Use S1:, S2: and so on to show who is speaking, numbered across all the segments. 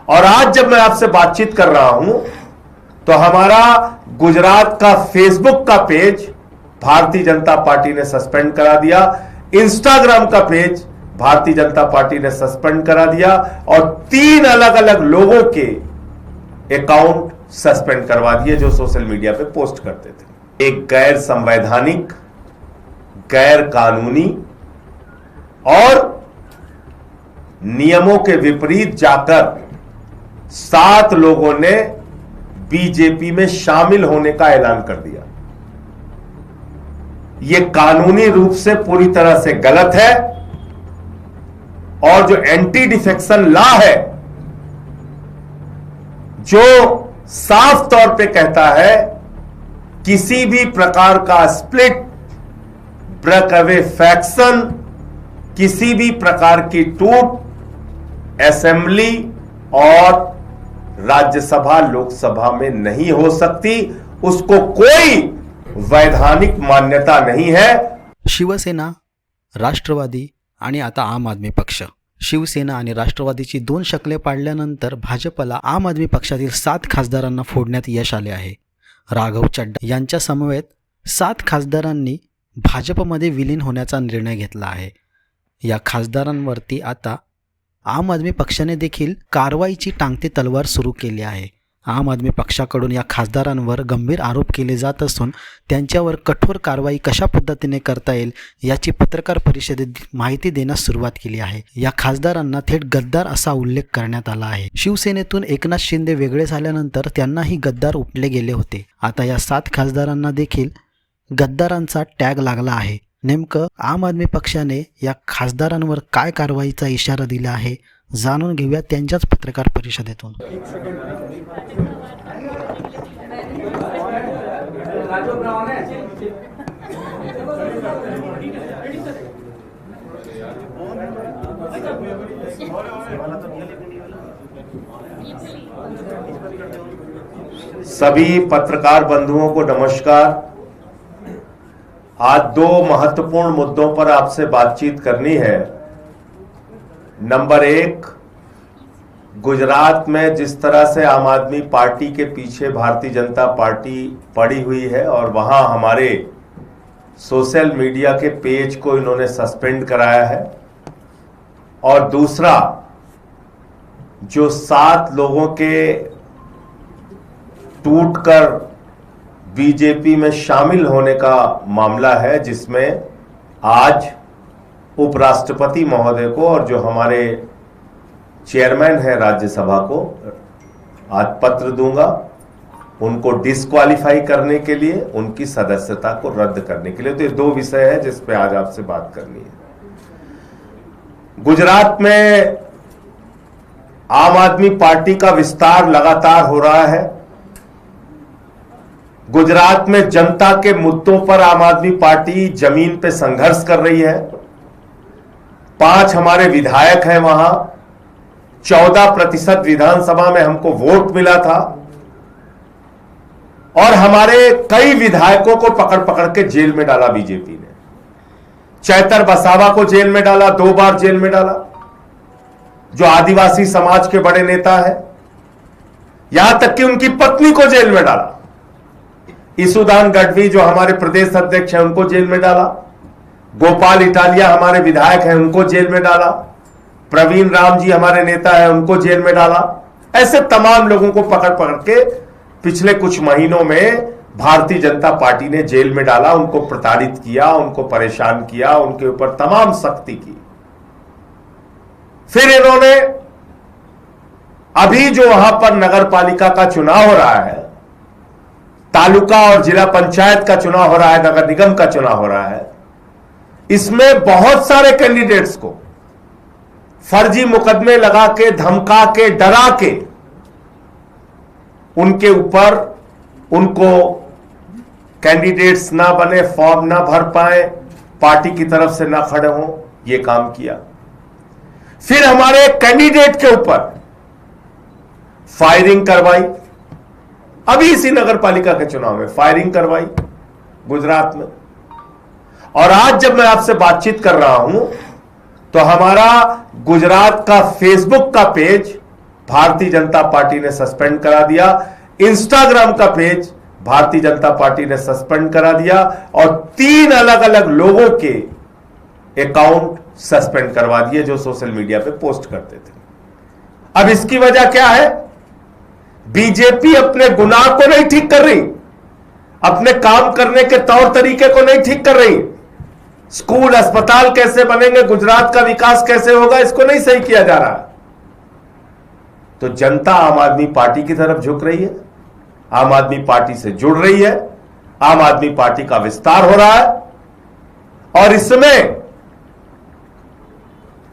S1: और आज जब मैं आपसे बातचीत कर रहा हूं तो हमारा गुजरात का फेसबुक का पेज भारतीय जनता पार्टी ने सस्पेंड करा दिया, इंस्टाग्राम का पेज भारतीय जनता पार्टी ने सस्पेंड करा दिया और 3 अलग अलग लोगों के अकाउंट सस्पेंड करवा दिए जो सोशल मीडिया पे पोस्ट करते थे। एक गैर संवैधानिक, गैर कानूनी और नियमों के विपरीत जाकर 7 लोगों ने बीजेपी में शामिल होने का ऐलान कर दिया। यह कानूनी रूप से पूरी तरह से गलत है और जो एंटी डिफेक्शन लॉ है, जो साफ तौर पे कहता है किसी भी प्रकार का स्प्लिट, ब्रेक अवे फैक्शन, किसी भी प्रकार की टूट असेंबली और राज्यसभा लोकसभा में नहीं हो सकती, उसको कोई वैधानिक मान्यता नहीं है।
S2: शिवसेना, राष्ट्रवादी आणि आता आम आदमी पक्ष, शिवसेना आणि राष्ट्रवादीची 2 शकले पाडल्यानंतर भाजपला आम आदमी पक्षातील 7 खासदारांना फोडण्यात यश आले आहे। राघव चड्डा यांच्या समवेत 7 खासदारांनी भाजपमध्ये विलीन होण्याचा निर्णय घेतला आहे। या खासदारांवरती आता आम आदमी पक्षाने देखील कारवाईची टांगती तलवार सुरू केली आहे। आम आदमी पक्षाकडून या खासदारांवर गंभीर आरोप केले जात असून त्यांच्यावर कठोर कारवाई कशा पद्धतीने करता येईल याची पत्रकार परिषदेत माहिती देण्यास सुरुवात केली आहे। या खासदारांना थेट गद्दार असा उल्लेख करण्यात आला आहे। शिवसेनेतून एकनाथ शिंदे वेगळे झाल्यानंतर त्यांनाही गद्दार उपले गेले होते। आता या 7 खासदारांना देखील गद्दारांचा टॅग लागला आहे। नेमकं आम आदमी पक्षाने या खासदारांवर काय कारवाईचा इशारा दिला आहे, जाणून घेऊया त्यांच्याच पत्रकार परिषदेतून।
S1: सभी पत्रकार बंधुओं को नमस्कार। आज 2 महत्वपूर्ण मुद्दों पर आपसे बातचीत करनी है। नंबर 1, गुजरात में जिस तरह से आम आदमी पार्टी के पीछे भारतीय जनता पार्टी पड़ी हुई है और वहां हमारे सोशल मीडिया के पेज को इन्होंने सस्पेंड कराया है, और दूसरा जो 7 लोगों के टूटकर बीजेपी में शामिल होने का मामला है, जिसमें आज उपराष्ट्रपति महोदय को और जो हमारे चेयरमैन है राज्यसभा को आज पत्र दूंगा, उनको डिस्क्वालीफाई करने के लिए, उनकी सदस्यता को रद्द करने के लिए। तो ये 2 विषय है जिस पे आज आपसे बात करनी है। गुजरात में आम आदमी पार्टी का विस्तार लगातार हो रहा है। गुजरात में जनता के मुद्दों पर आम आदमी पार्टी जमीन पे संघर्ष कर रही है। 5 हमारे विधायक हैं वहां, 14% विधानसभा में हमको वोट मिला था और हमारे कई विधायकों को पकड़ पकड़ के जेल में डाला बीजेपी ने। चैतर बसावा को जेल में डाला, 2 बार जेल में डाला, जो आदिवासी समाज के बड़े नेता है। यहां तक कि उनकी पत्नी को जेल में डाला। ईसुदान गढ़वी जो हमारे प्रदेश अध्यक्ष हैं उनको जेल में डाला। गोपाल इटालिया हमारे विधायक हैं, उनको जेल में डाला। प्रवीण राम जी हमारे नेता हैं, उनको जेल में डाला। ऐसे तमाम लोगों को पकड़ पकड़ के पिछले कुछ महीनों में भारतीय जनता पार्टी ने जेल में डाला, उनको प्रताड़ित किया, उनको परेशान किया, उनके ऊपर तमाम सख्ती की। फिर इन्होंने अभी जो वहां पर नगर पालिका का चुनाव हो रहा है, तालुका और जिला पंचायत का चुनाव हो रहा है, नगर निगम का चुनाव हो रहा है, इसमें बहुत सारे कैंडिडेट्स को फर्जी मुकदमे लगा के, धमका के, डरा के उनके ऊपर उनको कैंडिडेट्स ना बने, फॉर्म ना भर पाए, पार्टी की तरफ से ना खड़े हों, ये काम किया। फिर हमारे कैंडिडेट के ऊपर फायरिंग करवाई। अभी इसी नगर पालिका के चुनाव में फायरिंग करवाई गुजरात में। और आज जब मैं आपसे बातचीत कर रहा हूं तो हमारा गुजरात का फेसबुक का पेज भारतीय जनता पार्टी ने सस्पेंड करा दिया, इंस्टाग्राम का पेज भारतीय जनता पार्टी ने सस्पेंड करा दिया और 3 अलग अलग लोगों के अकाउंट सस्पेंड करवा दिए जो सोशल मीडिया पे पोस्ट करते थे। अब इसकी वजह क्या है? बीजेपी अपने गुनाह को नहीं ठीक कर रही, अपने काम करने के तौर तरीके को नहीं ठीक कर रही। स्कूल अस्पताल कैसे बनेंगे, गुजरात का विकास कैसे होगा, इसको नहीं सही किया जा रहा। तो जनता आम आदमी पार्टी की तरफ झुक रही है, आम आदमी पार्टी से जुड़ रही है, आम आदमी पार्टी का विस्तार हो रहा है और इसमें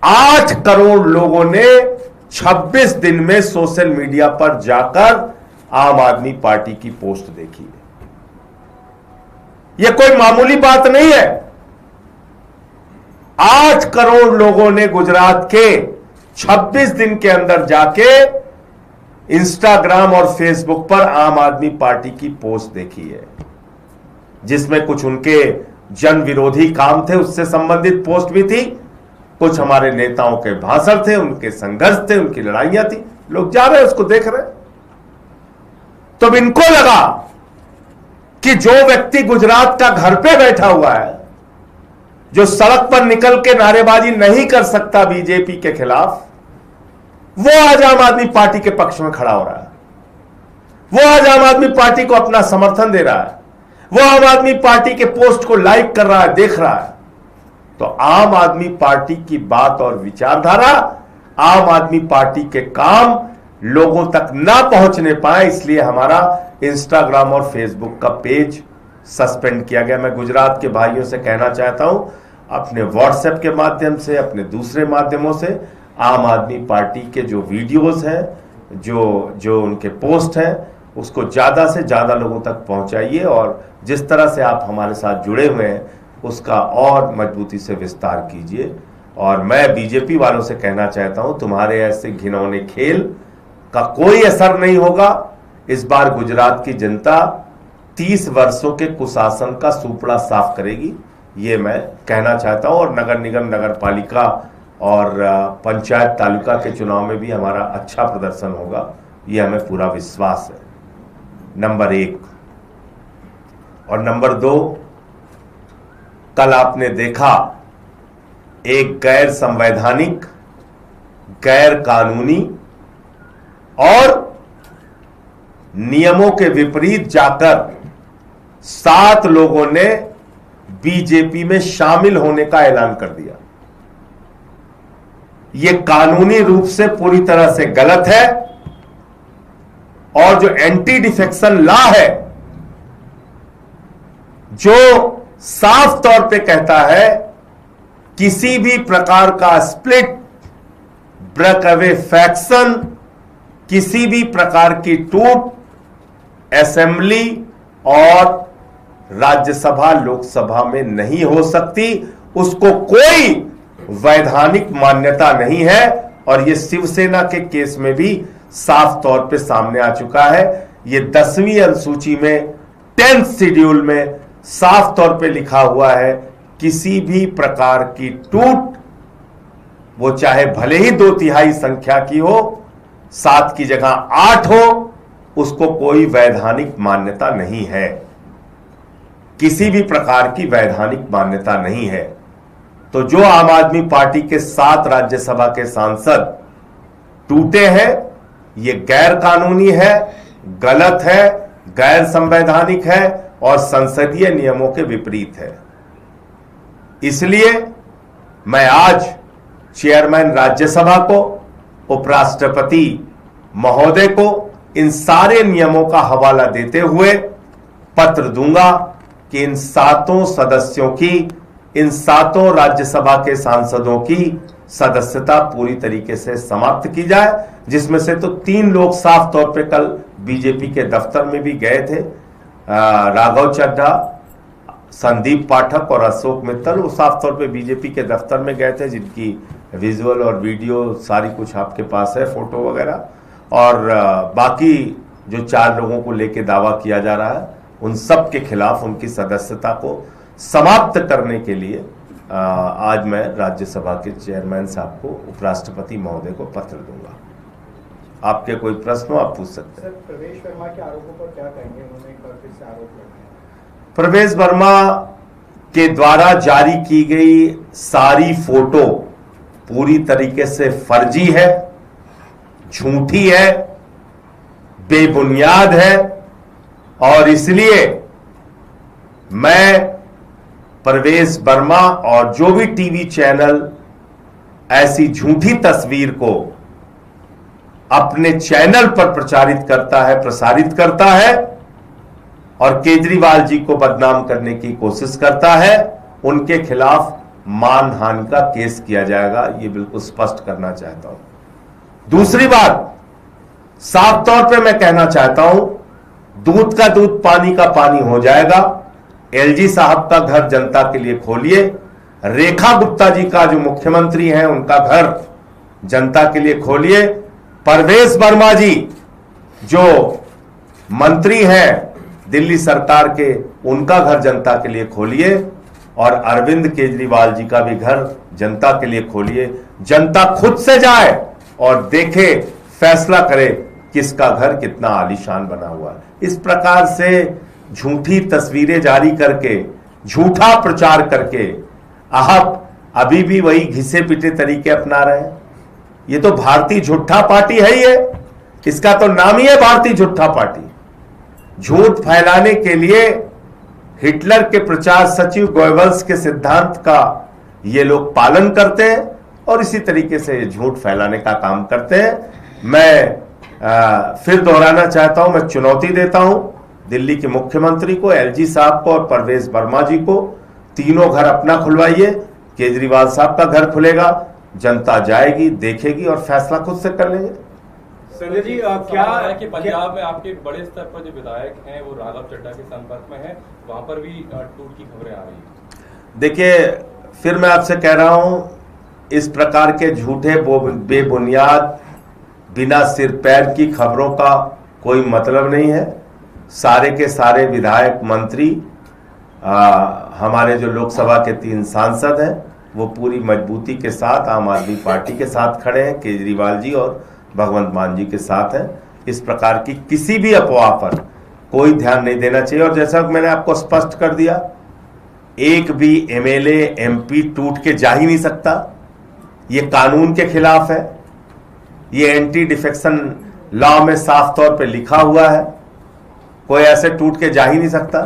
S1: 8 करोड़ लोगों ने 26 दिन में सोशल मीडिया पर जाकर आम आदमी पार्टी की पोस्ट देखी है। यह कोई मामूली बात नहीं है। 8 करोड़ लोगों ने गुजरात के 26 दिन के अंदर जाके इंस्टाग्राम और फेसबुक पर आम आदमी पार्टी की पोस्ट देखी है, जिसमें कुछ उनके जन विरोधी काम थे, उससे संबंधित पोस्ट भी थी, कुछ हमारे नेताओं के भाषण थे, उनके संघर्ष थे, उनकी लड़ाइयां थी। लोग जा रहे हैं, उसको देख रहे हैं। तो इनको लगा कि जो व्यक्ति गुजरात का घर पे बैठा हुआ है, जो सड़क पर निकल के नारेबाजी नहीं कर सकता बीजेपी के खिलाफ, वो आज आम आदमी पार्टी के पक्ष में खड़ा हो रहा है, वो आज आम आदमी पार्टी को अपना समर्थन दे रहा है, वो आम आदमी पार्टी के पोस्ट को लाइक कर रहा है, देख रहा है। तो आम आदमी पार्टी की बात और विचारधारा, आम आदमी पार्टी के काम लोगों तक ना पहुंचने पाए, इसलिए हमारा इंस्टाग्राम और फेसबुक का पेज सस्पेंड किया गया। मैं गुजरात के भाइयों से कहना चाहता हूं, अपने व्हाट्सएप के माध्यम से, अपने दूसरे माध्यमों से आम आदमी पार्टी के जो वीडियोस हैं, जो उनके पोस्ट हैं, उसको ज्यादा से ज्यादा लोगों तक पहुंचाइए और जिस तरह से आप हमारे साथ जुड़े हुए हैं उसका और मजबूती से विस्तार कीजिए। और मैं बीजेपी वालों से कहना चाहता हूं, तुम्हारे ऐसे घिनौने खेल का कोई असर नहीं होगा। इस बार गुजरात की जनता 30 वर्षों के कुशासन का सुपड़ा साफ करेगी, ये मैं कहना चाहता हूं। और नगर निगम, नगर पालिका और पंचायत तालुका के चुनाव में भी हमारा अच्छा प्रदर्शन होगा, ये हमें पूरा विश्वास है। नंबर 1 और नंबर 2, कल आपने देखा एक गैर संवैधानिक, गैर कानूनी और नियमों के विपरीत जाकर 7 लोगों ने बीजेपी में शामिल होने का ऐलान कर दिया। यह कानूनी रूप से पूरी तरह से गलत है और जो एंटी डिफेक्शन लॉ है, जो साफ तौर पे कहता है किसी भी प्रकार का स्प्लिट, ब्रेक अवे फैक्शन, किसी भी प्रकार की टूट असेंबली और राज्यसभा लोकसभा में नहीं हो सकती, उसको कोई वैधानिक मान्यता नहीं है। और यह शिवसेना के केस में भी साफ तौर पे सामने आ चुका है। यह 10वीं अनुसूची में 10th शेड्यूल में साफ तौर पे लिखा हुआ है, किसी भी प्रकार की टूट, वो चाहे भले ही 2/3 संख्या की हो, 7 की जगह 8 हो, उसको कोई वैधानिक मान्यता नहीं है, किसी भी प्रकार की वैधानिक मान्यता नहीं है। तो जो आम आदमी पार्टी के 7 राज्यसभा के सांसद टूटे हैं, ये गैर कानूनी है, गलत है, गैर संवैधानिक है और संसदीय नियमों के विपरीत है। इसलिए मैं आज चेयरमैन राज्यसभा को, उपराष्ट्रपति महोदय को इन सारे नियमों का हवाला देते हुए पत्र दूंगा कि इन 7 सदस्यों की, इन 7 राज्यसभा के सांसदों की सदस्यता पूरी तरीके से समाप्त की जाए, जिसमें से तो 3 लोग साफ तौर पे कल बीजेपी के दफ्तर में भी गए थे, राघव चड्ढा, संदीप पाठक और अशोक मित्तल, वो साफ तौर पे बीजेपी के दफ्तर में गए थे, जिनकी विजुअल और वीडियो सारी कुछ आपके पास है, फोटो वगैरह। और बाकी जो 4 लोगों को लेके दावा किया जा रहा है, उन सब के खिलाफ उनकी सदस्यता को समाप्त करने के लिए आज मैं राज्यसभा के चेयरमैन साहब को, उपराष्ट्रपति महोदय को पत्र दूंगा। आपके कोई प्रश्न हो आप पूछ सकते हैं।
S3: सर, प्रवेश वर्मा के आरोपों पर क्या कहेंगे? उन्होंने एक बार फिर से आरोप लगाया।
S1: प्रवेश वर्मा के द्वारा जारी की गई सारी फोटो पूरी तरीके से फर्जी है, झूठी है, बेबुनियाद है, और इसलिए मैं प्रवेश वर्मा और जो भी टीवी चैनल ऐसी झूठी तस्वीर को अपने चैनल पर प्रचारित करता है, प्रसारित करता है और केजरीवाल जी को बदनाम करने की कोशिश करता है, उनके खिलाफ मानहानि का केस किया जाएगा, ये बिल्कुल स्पष्ट करना चाहता हूं। दूसरी बात, साफ तौर पे मैं कहना चाहता हूं, दूध का दूध पानी का पानी हो जाएगा। एलजी साहब का घर जनता के लिए खोलिए, रेखा गुप्ता जी का जो मुख्यमंत्री हैं उनका घर जनता के लिए खोलिए, प्रवेश वर्मा जी जो मंत्री हैं दिल्ली सरकार के उनका घर जनता के लिए खोलिए, और अरविंद केजरीवाल जी का भी घर जनता के लिए खोलिए। जनता खुद से जाए और देखे, फैसला करे किसका घर कितना आलीशान बना हुआ है। इस प्रकार से झूठी तस्वीरें जारी करके, झूठा प्रचार करके आप अभी भी वही घिसे पिटे तरीके अपना रहे हैं। ये तो भारतीय झूठा पार्टी है, ये इसका तो नाम ही है भारतीय झूठा पार्टी। झूठ फैलाने के लिए हिटलर के प्रचार सचिव गोयबल्स के सिद्धांत का ये लोग पालन करते हैं और इसी तरीके से झूठ फैलाने का काम करते हैं। मैं फिर दोहराना चाहता हूं, मैं चुनौती देता हूं दिल्ली के मुख्यमंत्री को, एलजी साहब को और प्रवेश वर्मा जी को, तीनों घर अपना खुलवाइए। केजरीवाल साहब का घर खुलेगा, जनता जाएगी, देखेगी और फैसला खुद से कर लेंगे।
S4: संजय जी, क्या है कि पंजाब में आपके बड़े स्तर पर जो विधायक हैं वो राघव चड्ढा के संपर्क में हैं, वहां पर भी टूट की खबरें आ रही हैं।
S1: देखिए, फिर मैं आपसे कह रहा हूं, इस प्रकार के झूठे बेबुनियाद बिना सिर पैर की खबरों का कोई मतलब नहीं है। सारे के सारे विधायक मंत्री हमारे जो लोकसभा के 3 सांसद हैं वो पूरी मजबूती के साथ आम आदमी पार्टी के साथ खड़े हैं, केजरीवाल जी और भगवंत मान जी के साथ हैं। इस प्रकार की किसी भी अफवाह पर कोई ध्यान नहीं देना चाहिए। और जैसा कि मैंने आपको स्पष्ट कर दिया, एक भी एमएलए एमपी टूट के जा ही नहीं सकता, ये कानून के खिलाफ है, ये एंटी डिफेक्शन लॉ में साफ तौर पे लिखा हुआ है, कोई ऐसे टूट के जा ही नहीं सकता।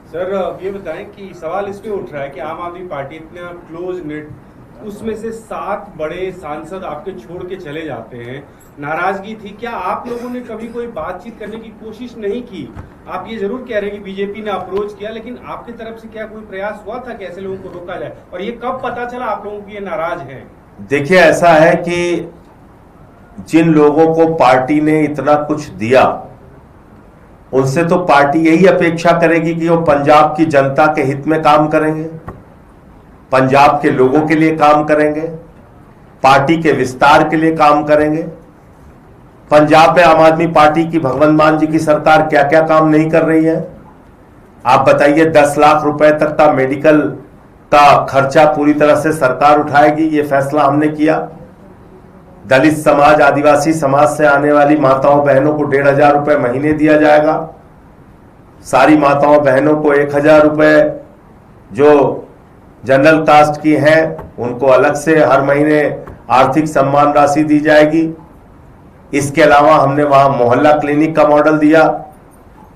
S4: सर, ये बताएं कि सवाल इसमें उठ रहा है कि आम आदमी पार्टी इतना क्लोज नेट, उसमें से 7 बड़े सांसद आपके छोड़ के चले जाते हैं, नाराजगी थी। क्या आप लोगों ने कभी कोई बातचीत करने की कोशिश नहीं की? आप ये जरूर कह रहे हैं कि बीजेपी ने अप्रोच किया, लेकिन आपकी तरफ से क्या कोई प्रयास हुआ था कि ऐसे लोगों को रोका जाए? और ये कब पता चला आप लोगों की ये नाराज हैं?
S1: देखिए, ऐसा है कि जिन लोगों को पार्टी ने इतना कुछ दिया उनसे तो पार्टी यही अपेक्षा करेगी कि वो पंजाब की जनता के हित में काम करेंगे, पंजाब के लोगों के लिए काम करेंगे, पार्टी के विस्तार के लिए काम करेंगे। पंजाब में आम आदमी पार्टी की भगवंत मान जी की सरकार क्या क्या काम नहीं कर रही है, आप बताइए। 10 लाख रुपए तक का मेडिकल का खर्चा पूरी तरह से सरकार उठाएगी, ये फैसला हमने किया। दलित समाज, आदिवासी समाज से आने वाली माताओं बहनों को 1500 रुपए महीने दिया जाएगा। सारी माताओं बहनों को 1000 रुपए जो जनरल कास्ट की हैं उनको अलग से हर महीने आर्थिक सम्मान राशि दी जाएगी। इसके अलावा हमने वहां मोहल्ला क्लिनिक का मॉडल दिया,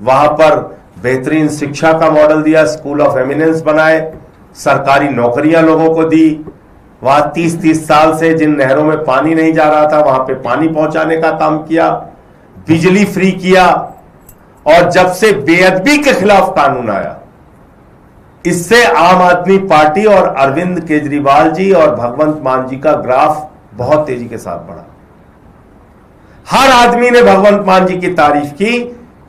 S1: वहां पर बेहतरीन शिक्षा का मॉडल दिया, स्कूल ऑफ एमिनेंस बनाए, सरकारी नौकरियां लोगों को दी। वहां 30-30 साल से जिन नहरों में पानी नहीं जा रहा था वहां पे पानी पहुंचाने का काम किया, बिजली फ्री किया। और जब से बेअदबी के खिलाफ कानून आया, इससे आम आदमी पार्टी और अरविंद केजरीवाल जी और भगवंत मान जी का ग्राफ बहुत तेजी के साथ बढ़ा। हर आदमी ने भगवंत मान जी की तारीफ की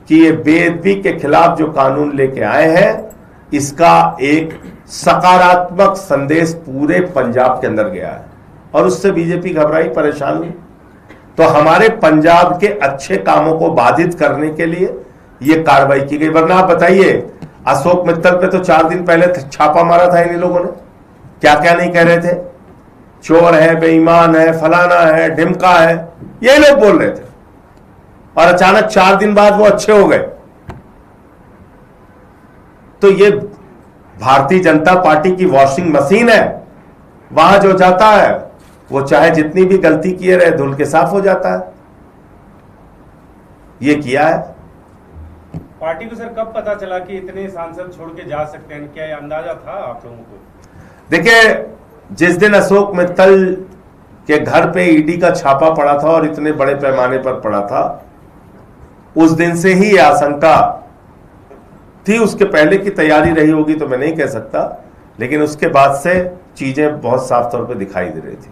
S1: कि ये बेअदबी के खिलाफ जो कानून लेके आए हैं इसका एक सकारात्मक संदेश पूरे पंजाब के अंदर गया है और उससे बीजेपी घबराई, परेशान हुई। तो हमारे पंजाब के अच्छे कामों को बाधित करने के लिए यह कार्रवाई की गई। वरना आप बताइए, अशोक मित्तल पे तो 4 दिन पहले छापा मारा था इन लोगों ने, क्या क्या नहीं कह रहे थे। चोर है, बेईमान है, फलाना है, ढिमका है, ये लोग बोल रहे थे। और अचानक 4 दिन बाद वो अच्छे हो गए। तो ये भारतीय जनता पार्टी की वॉशिंग मशीन है। वहां जो जाता है वो चाहे जितनी भी गलती किए रहे, धुल के साफ हो जाता है। ये किया है।
S4: पार्टी को सर कब पता चला कि इतने सांसद छोड़ के जा सकते हैं? क्या ये अंदाजा था आप लोगों को?
S1: देखिए, जिस दिन अशोक मित्तल के घर पे ईडी का छापा पड़ा था और इतने बड़े पैमाने पर पड़ा था, उस दिन से ही आशंका थी। उसके पहले की तैयारी रही होगी तो मैं नहीं कह सकता, लेकिन उसके बाद से चीजें बहुत साफ तौर पे दिखाई दे रही थी।